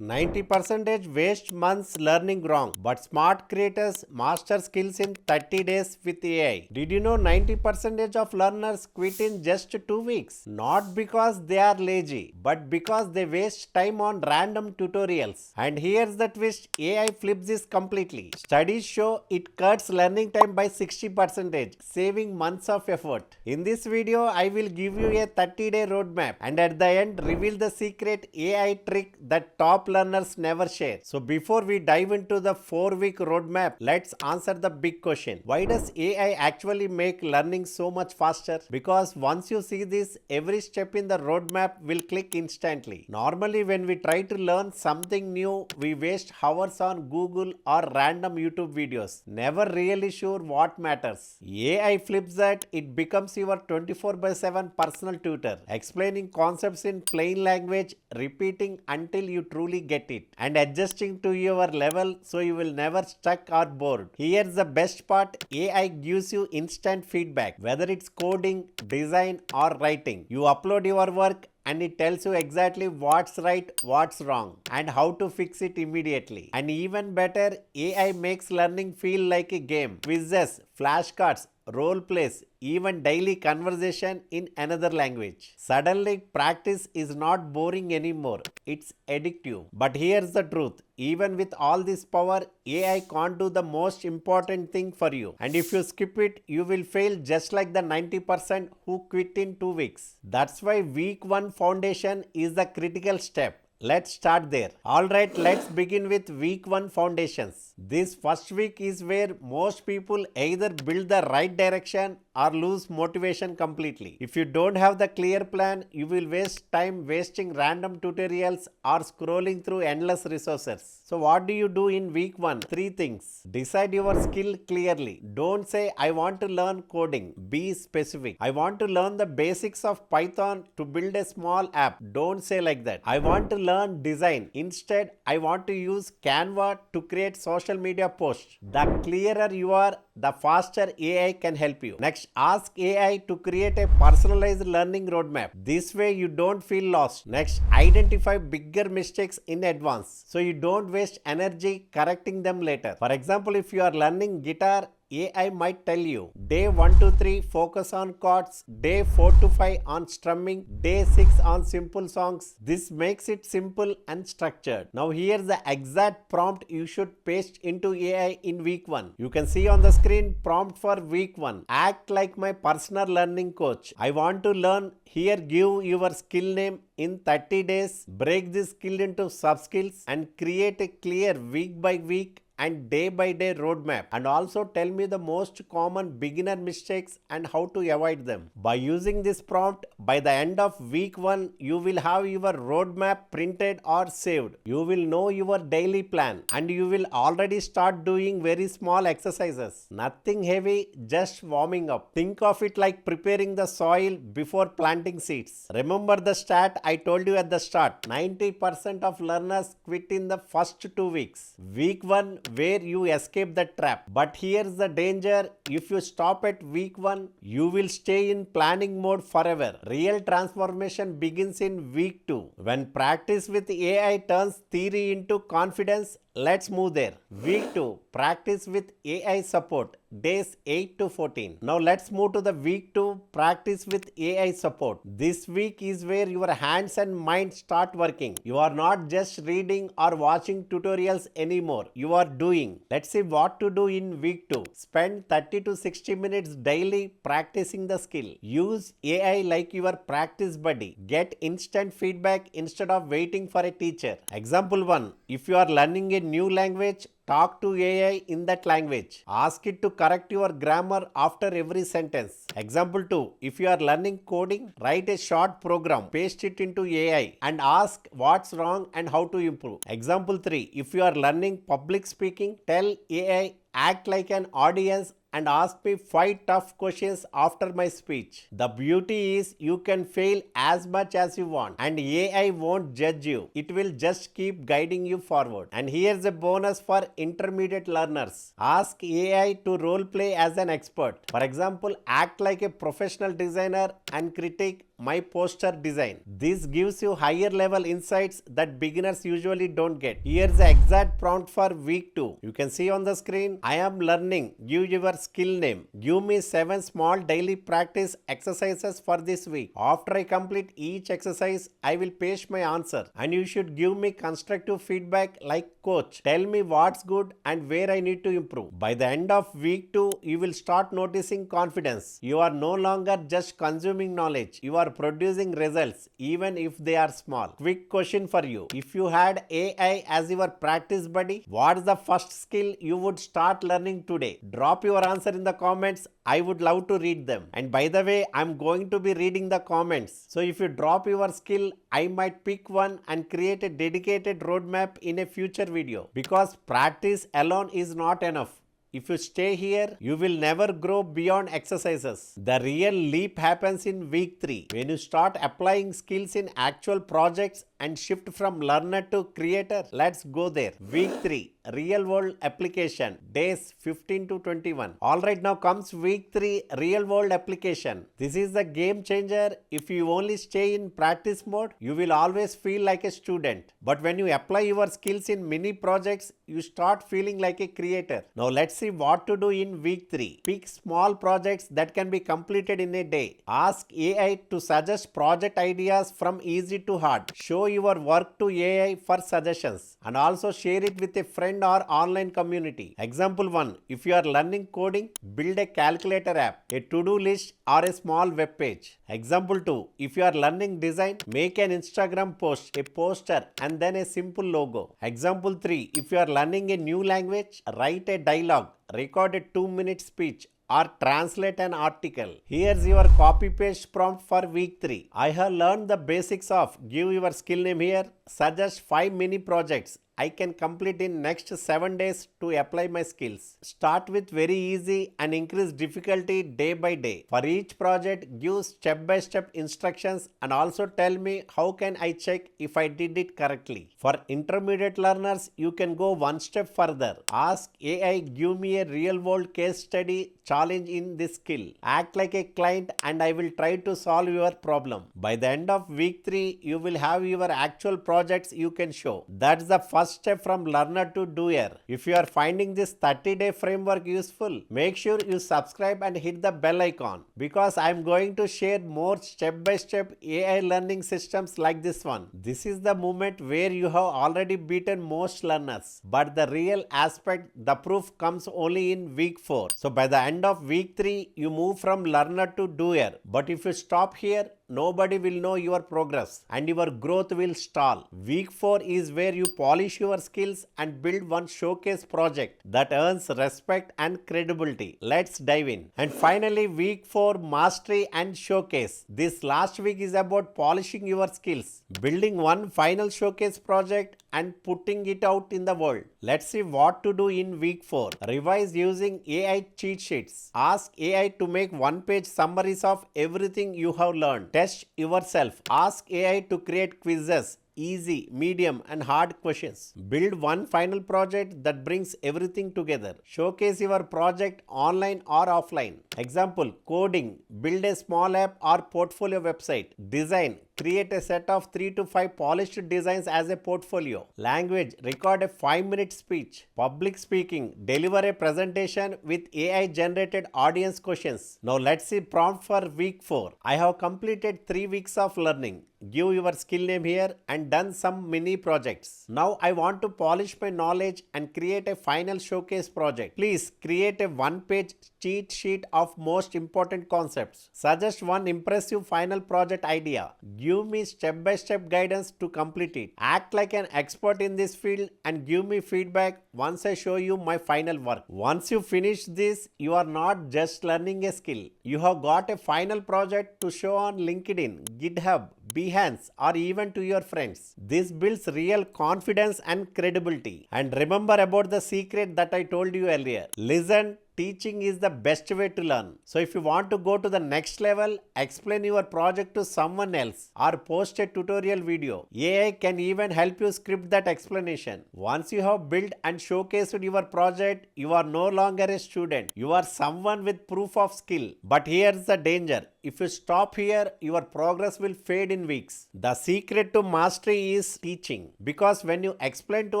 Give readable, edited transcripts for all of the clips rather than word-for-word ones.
90% waste months learning wrong, but smart creators master skills in 30 days with AI. Did you know 90% of learners quit in just 2 weeks? Not because they are lazy, but because they waste time on random tutorials. And here's the twist, AI flips this completely. Studies show it cuts learning time by 60%, saving months of effort. In this video, I will give you a 30-day roadmap and at the end reveal the secret AI trick that top learners never share. So before we dive into the 4-week roadmap, let's answer the big question. Why does AI actually make learning so much faster? Because once you see this, every step in the roadmap will click instantly. Normally when we try to learn something new, we waste hours on Google or random YouTube videos, never really sure what matters. AI flips that, it becomes your 24/7 personal tutor, explaining concepts in plain language, repeating until you truly get it, and adjusting to your level so you will never stuck or bored. Here's the best part, AI gives you instant feedback, whether it's coding, design or writing. You upload your work and it tells you exactly what's right, what's wrong, and how to fix it immediately. And even better, AI makes learning feel like a game. Quizzes, flashcards, role plays, even daily conversation in another language. Suddenly, practice is not boring anymore. It's addictive. But here's the truth. Even with all this power, AI can't do the most important thing for you. And if you skip it, you will fail just like the 90% who quit in 2 weeks. That's why week 1 foundation is the critical step. Let's start there. Alright, let's begin with week 1 foundations. This first week is where most people either build the right direction or lose motivation completely. If you don't have the clear plan, you will waste time wasting random tutorials or scrolling through endless resources. So what do you do in week 1? 3 things. Decide your skill clearly. Don't say I want to learn coding. Be specific. I want to learn the basics of Python to build a small app. Don't say like that. I want to learn design. Instead, I want to use Canva to create social media posts. The clearer you are, the faster AI can help you. Next, ask AI to create a personalized learning roadmap. This way you don't feel lost. Next, identify bigger mistakes in advance so you don't waste energy correcting them later. For example, if you are learning guitar, AI might tell you, day 1 to 3 focus on chords, day 4 to 5 on strumming, day 6 on simple songs. This makes it simple and structured. Now here's the exact prompt you should paste into AI in week 1. You can see on the screen prompt for week 1. Act like my personal learning coach. I want to learn. Here, give your skill name in 30 days. Break this skill into sub skills and create a clear week by week and day by day roadmap, and also tell me the most common beginner mistakes and how to avoid them. By using this prompt, by the end of week 1, you will have your roadmap printed or saved. You will know your daily plan and you will already start doing very small exercises. Nothing heavy, just warming up. Think of it like preparing the soil before planting seeds. Remember the stat I told you at the start, 90% of learners quit in the first 2 weeks. Week 1 where you escape the trap. But here's the danger, if you stop at week 1, you will stay in planning mode forever. Real transformation begins in week 2. When practice with AI turns theory into confidence, let's move there. Week 2, practice with AI support, days 8 to 14. Now let's move to the week 2, practice with AI support. This week is where your hands and mind start working. You are not just reading or watching tutorials anymore. You are doing. Let's see what to do in week 2. Spend 30 to 60 minutes daily practicing the skill. Use AI like your practice buddy. Get instant feedback instead of waiting for a teacher. Example 1. If you are learning a new language, talk to AI in that language. Ask it to correct your grammar after every sentence. Example 2. If you are learning coding, write a short program, paste it into AI and ask what's wrong and how to improve. Example 3. If you are learning public speaking, tell AI, act like an audience and ask me 5 tough questions after my speech. The beauty is you can fail as much as you want and AI won't judge you. It will just keep guiding you forward. And here's a bonus for intermediate learners. Ask AI to role play as an expert. For example, act like a professional designer and critique my poster design. This gives you higher level insights that beginners usually don't get. Here's the exact prompt for week 2. You can see on the screen, I am learning. Give your skill name. Give me 7 small daily practice exercises for this week. After I complete each exercise, I will paste my answer. And you should give me constructive feedback like coach. Tell me what's good and where I need to improve. By the end of week 2, you will start noticing confidence. You are no longer just consuming knowledge. You are producing results even if they are small. Quick question for you. If you had AI as your practice buddy, what's the first skill you would start learning today? Drop your answer in the comments. I would love to read them. And by the way, I'm going to be reading the comments. So if you drop your skill, I might pick one and create a dedicated roadmap in a future video. Because practice alone is not enough. If you stay here, you will never grow beyond exercises. The real leap happens in week 3. When you start applying skills in actual projects and shift from learner to creator. Let's go there. Week 3. Real world application. Days 15 to 21. Alright, now comes week 3. Real world application. This is the game changer. If you only stay in practice mode, you will always feel like a student. But when you apply your skills in mini projects, you start feeling like a creator. Now let's see what to do in week 3. Pick small projects that can be completed in a day. Ask AI to suggest project ideas from easy to hard. Show your work to AI for suggestions and also share it with a friend or online community. Example 1. If you are learning coding, build a calculator app, a to-do list or a small web page. Example 2. If you are learning design, make an Instagram post, a poster and then a simple logo. Example 3. If you are learning a new language, write a dialogue, record a 2-minute speech or translate an article. Here's your copy paste prompt for week 3. I have learned the basics of give your skill name here, suggest 5 mini projects I can complete in next 7 days to apply my skills. Start with very easy and increase difficulty day by day. For each project, give step-by-step instructions and also tell me how can I check if I did it correctly. For intermediate learners, you can go one step further. Ask AI, give me a real-world case study challenge in this skill. Act like a client and I will try to solve your problem. By the end of week 3, you will have your actual projects you can show. That's the first step from learner to doer. If you are finding this 30-day framework useful, make sure you subscribe and hit the bell icon because I am going to share more step-by-step AI learning systems like this one. This is the moment where you have already beaten most learners. But the real aspect, the proof comes only in week 4. So by the end of week 3, you move from learner to doer. But if you stop here, nobody will know your progress and your growth will stall. Week 4 is where you polish your skills and build one showcase project that earns respect and credibility. Let's dive in. And finally, week 4, mastery and showcase. This last week is about polishing your skills, building one final showcase project and putting it out in the world. Let's see what to do in week 4. Revise using AI cheat sheets. Ask AI to make one-page summaries of everything you have learned. Test yourself. Ask AI to create quizzes, easy, medium and hard questions. Build one final project that brings everything together. Showcase your project online or offline. Example, coding, build a small app or portfolio website. Design, create a set of 3 to 5 polished designs as a portfolio. Language, record a 5-minute speech. Public speaking, deliver a presentation with AI generated audience questions. Now let's see prompt for week 4. I have completed 3 weeks of learning. Give your skill name here and done some mini projects. Now I want to polish my knowledge and create a final showcase project. Please create a one-page cheat sheet of most important concepts. Suggest one impressive final project idea. Give me step-by-step guidance to complete it. Act like an expert in this field and give me feedback once I show you my final work. Once you finish this, you are not just learning a skill. You have got a final project to show on LinkedIn, GitHub, Behance, or even to your friends. This builds real confidence and credibility. And remember about the secret that I told you earlier. Listen, teaching is the best way to learn. So if you want to go to the next level, explain your project to someone else or post a tutorial video. AI can even help you script that explanation. Once you have built and showcased your project, you are no longer a student. You are someone with proof of skill. But here's the danger. If you stop here, your progress will fade in weeks. The secret to mastery is teaching, because when you explain to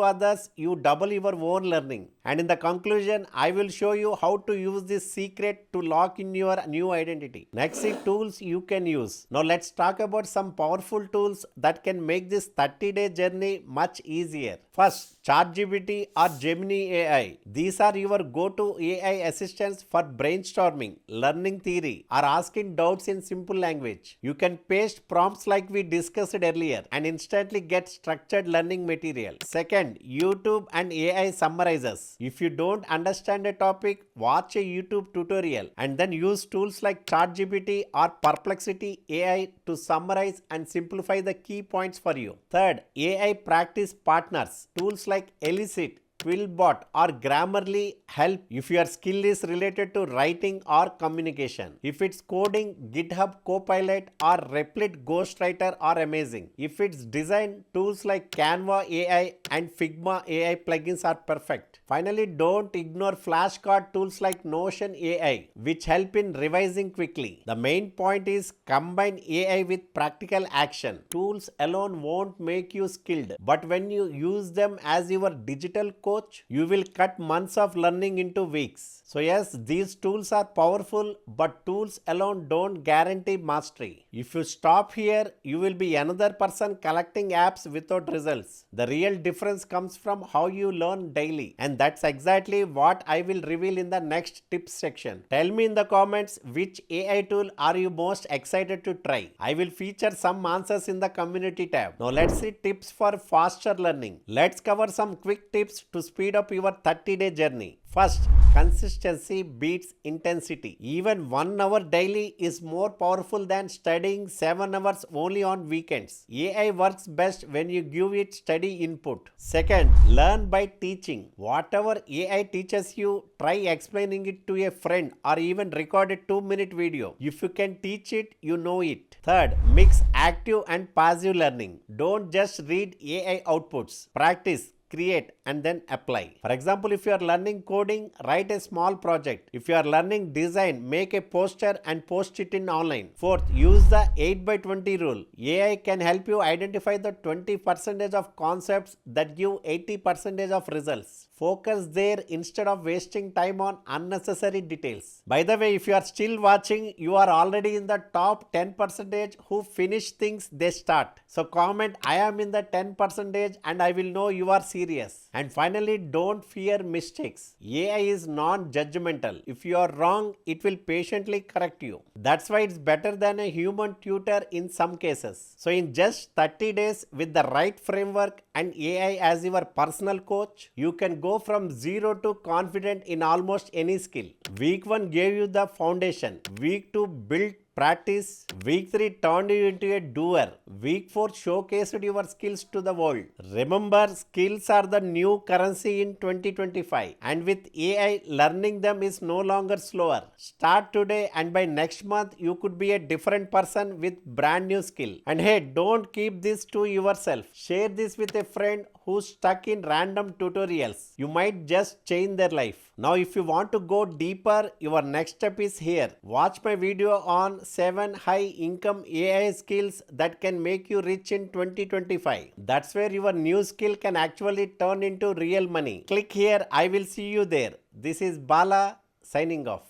others, you double your own learning. And in the conclusion, I will show you how to use this secret to lock in your new identity. Next is tools you can use. Now let's talk about some powerful tools that can make this 30-day journey much easier. First, ChatGPT or Gemini AI. These are your go-to AI assistants for brainstorming, learning theory, or asking doubts in simple language. You can paste prompts like we discussed earlier and instantly get structured learning material. Second, YouTube and AI summarizers. If you don't understand a topic, watch a YouTube tutorial and then use tools like ChatGPT or Perplexity AI to summarize and simplify the key points for you. Third, AI practice partners. Tools like Elicit, Quillbot or Grammarly help if your skill is related to writing or communication. If it's coding, GitHub Copilot or Replit Ghostwriter are amazing. If it's design, tools like Canva AI and Figma AI plugins are perfect. Finally, don't ignore flashcard tools like Notion AI, which help in revising quickly. The main point is combine AI with practical action. Tools alone won't make you skilled, but when you use them as your digital coach, you will cut months of learning into weeks. So yes, these tools are powerful, but tools alone don't guarantee mastery. If you stop here, you will be another person collecting apps without results. The real difference comes from how you learn daily, and that's exactly what I will reveal in the next tips section. Tell me in the comments which AI tool are you most excited to try. I will feature some answers in the community tab. Now let's see tips for faster learning. Let's cover some quick tips to speed up your 30-day journey. First, consistency beats intensity. Even 1 hour daily is more powerful than studying 7 hours only on weekends. AI works best when you give it steady input. Second, learn by teaching. Whatever AI teaches you, try explaining it to a friend or even record a 2-minute video. If you can teach it, you know it. Third, mix active and passive learning. Don't just read AI outputs. Practice, create and then apply. For example, if you are learning coding, write a small project. If you are learning design, make a poster and post it in online. Fourth, use the 8x20 rule. AI can help you identify the 20% of concepts that give 80% of results. Focus there instead of wasting time on unnecessary details. By the way, if you are still watching, you are already in the top 10% who finish things they start. So comment I am in the 10% and I will know you are serious. And finally, don't fear mistakes. AI is non-judgmental. If you are wrong, it will patiently correct you. That's why it's better than a human tutor in some cases. So in just 30 days with the right framework and AI as your personal coach, you can go from zero to confident in almost any skill. Week 1 gave you the foundation. Week 2 built practice. Week 3 turned you into a doer. Week 4 showcased your skills to the world. Remember, skills are the new currency in 2025. And with AI, learning them is no longer slower. Start today and by next month, you could be a different person with brand new skill. And hey, don't keep this to yourself. Share this with a friend who's stuck in random tutorials. You might just change their life. Now, if you want to go deeper, your next step is here. Watch my video on 7 high-income AI skills that can make you rich in 2025. That's where your new skill can actually turn into real money. Click here. I will see you there. This is Bala signing off.